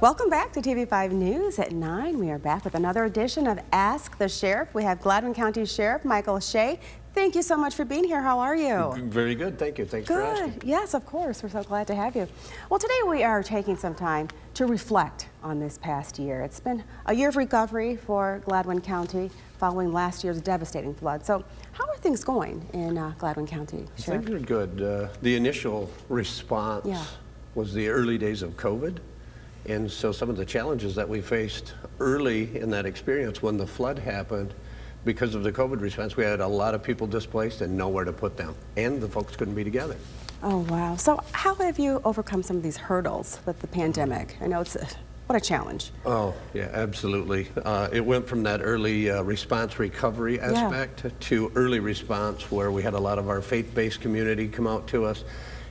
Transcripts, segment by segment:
Welcome back to TV5 News at 9. We are back with another edition of Ask the Sheriff. We have Gladwin County Sheriff Michael Shea. Thank you so much for being here. How are you? Very good, thank you. Thanks for asking. Good. Yes, of course. We're so glad to have you. Well, today we are taking some time to reflect on this past year. It's been a year of recovery for Gladwin County following last year's devastating flood. So how are things going in Gladwin County, Sheriff? Things are good. The initial response was the early days of COVID. And so some of the challenges that we faced early in that experience when the flood happened, because of the COVID response, we had a lot of people displaced and nowhere to put them. And the folks couldn't be together. Oh, wow. So how have you overcome some of these hurdles with the pandemic? I know what a challenge. Oh, yeah, absolutely. It went from that early response recovery aspect to early response, where we had a lot of our faith-based community come out to us,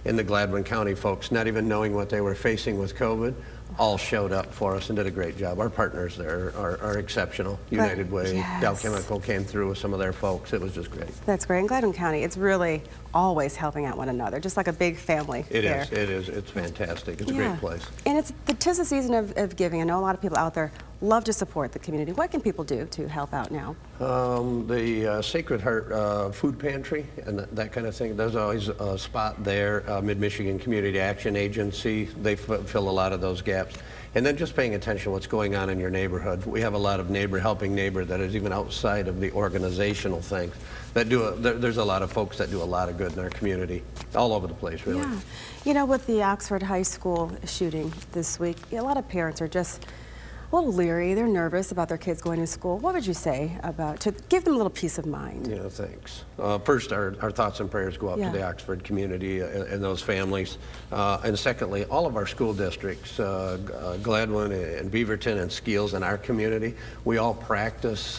and the Gladwin County folks, not even knowing what they were facing with COVID, all showed up for us and did a great job. Our partners there are exceptional. United Way, Dow Chemical came through with some of their folks. It was just great. That's great. In Gladwin County, it's really always helping out one another, just like a big family. It is. It's fantastic. It's a great place. And tis the season of giving. I know a lot of people out there love to support the community. What can people do to help out now? The Sacred Heart Food Pantry and that kind of thing. There's always a spot there. Mid-Michigan Community Action Agency, they fill a lot of those gaps. And then just paying attention to what's going on in your neighborhood. We have a lot of helping neighbor that is even outside of the organizational things that there's a lot of folks that do a lot of good in our community, all over the place, really. Yeah. You know, with the Oxford High School shooting this week, a lot of parents are just a little leery. They're nervous about their kids going to school. What would you say to give them a little peace of mind? Yeah, thanks. First, our thoughts and prayers go out to the Oxford community and those families. And secondly, all of our school districts, Gladwin and Beaverton and Skeels in our community, we all practice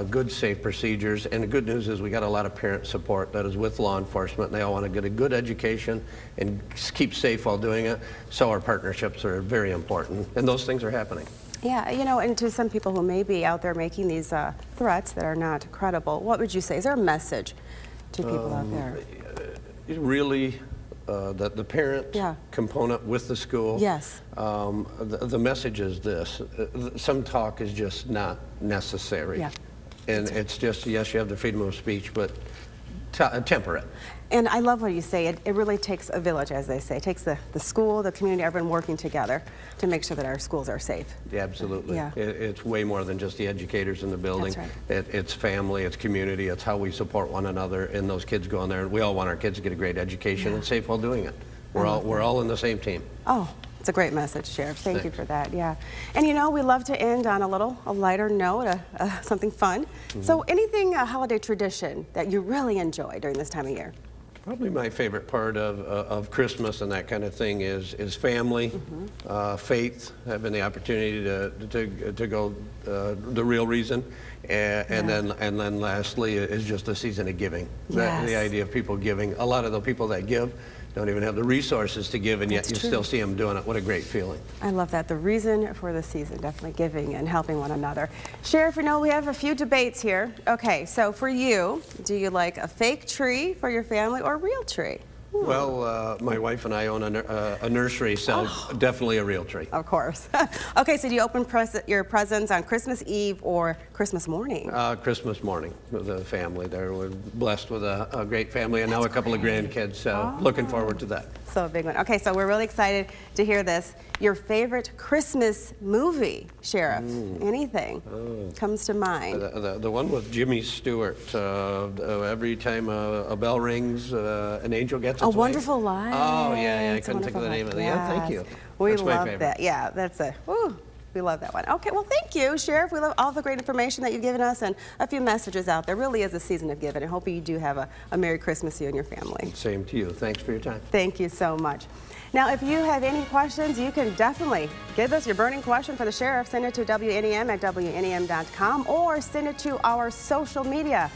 good, safe procedures. And the good news is we got a lot of parent support that is with law enforcement. They all want to get a good education and keep safe while doing it. So our partnerships are very important, and those things are happening. Yeah, you know, and to some people who may be out there making these threats that are not credible, what would you say? Is there a message to people out there? Really, the parent component with the school. Yes. The message is this: some talk is just not necessary. Yeah. And it's just, yes, you have the freedom of speech, but temper it. And I love what you say. It really takes a village, as they say. It takes the school, the community, everyone working together to make sure that our schools are safe. Yeah, absolutely. Yeah. It's way more than just the educators in the building. That's right. It's family, it's community, it's how we support one another, and those kids go in there. We all want our kids to get a great education and safe while doing it. We're all in the same team. Oh. It's a great message, Sheriff. Thank you for that. Yeah, and you know, we love to end on a lighter note, something fun. So, anything holiday tradition that you really enjoy during this time of year? Probably my favorite part of Christmas and that kind of thing is family, faith, having the opportunity to go the real reason, and then lastly is just the season of giving. Yes. The idea of people giving. A lot of the people that give don't even have the resources to give, and yet you still see them doing it. What a great feeling. I love that. The reason for the season, definitely giving and helping one another. Sheriff, you know, we have a few debates here. Okay, so for you, do you like a fake tree for your family or a real tree? Well, my wife and I own a nursery, so definitely a real tree. Of course. Okay, so do you open your presents on Christmas Eve or Christmas morning? Christmas morning with the family there. We're blessed with a great family and now a couple of grandkids, so looking forward to that. So a big one. Okay, so we're really excited to hear this. Your favorite Christmas movie, Sheriff? Anything comes to mind? The one with Jimmy Stewart. Every time a bell rings, an angel gets its A Wonderful Life. Oh, yeah, I couldn't think of the name of it. Yeah, thank you. We love that. Yeah, we love that one. Okay, well, thank you, Sheriff. We love all the great information that you've given us and a few messages out there. Really is a season of giving. I hope you do have a Merry Christmas to you and your family. Same to you. Thanks for your time. Thank you so much. Now, if you have any questions, you can definitely give us your burning question for the Sheriff. Send it to WNEM at WNEM.com or send it to our social media.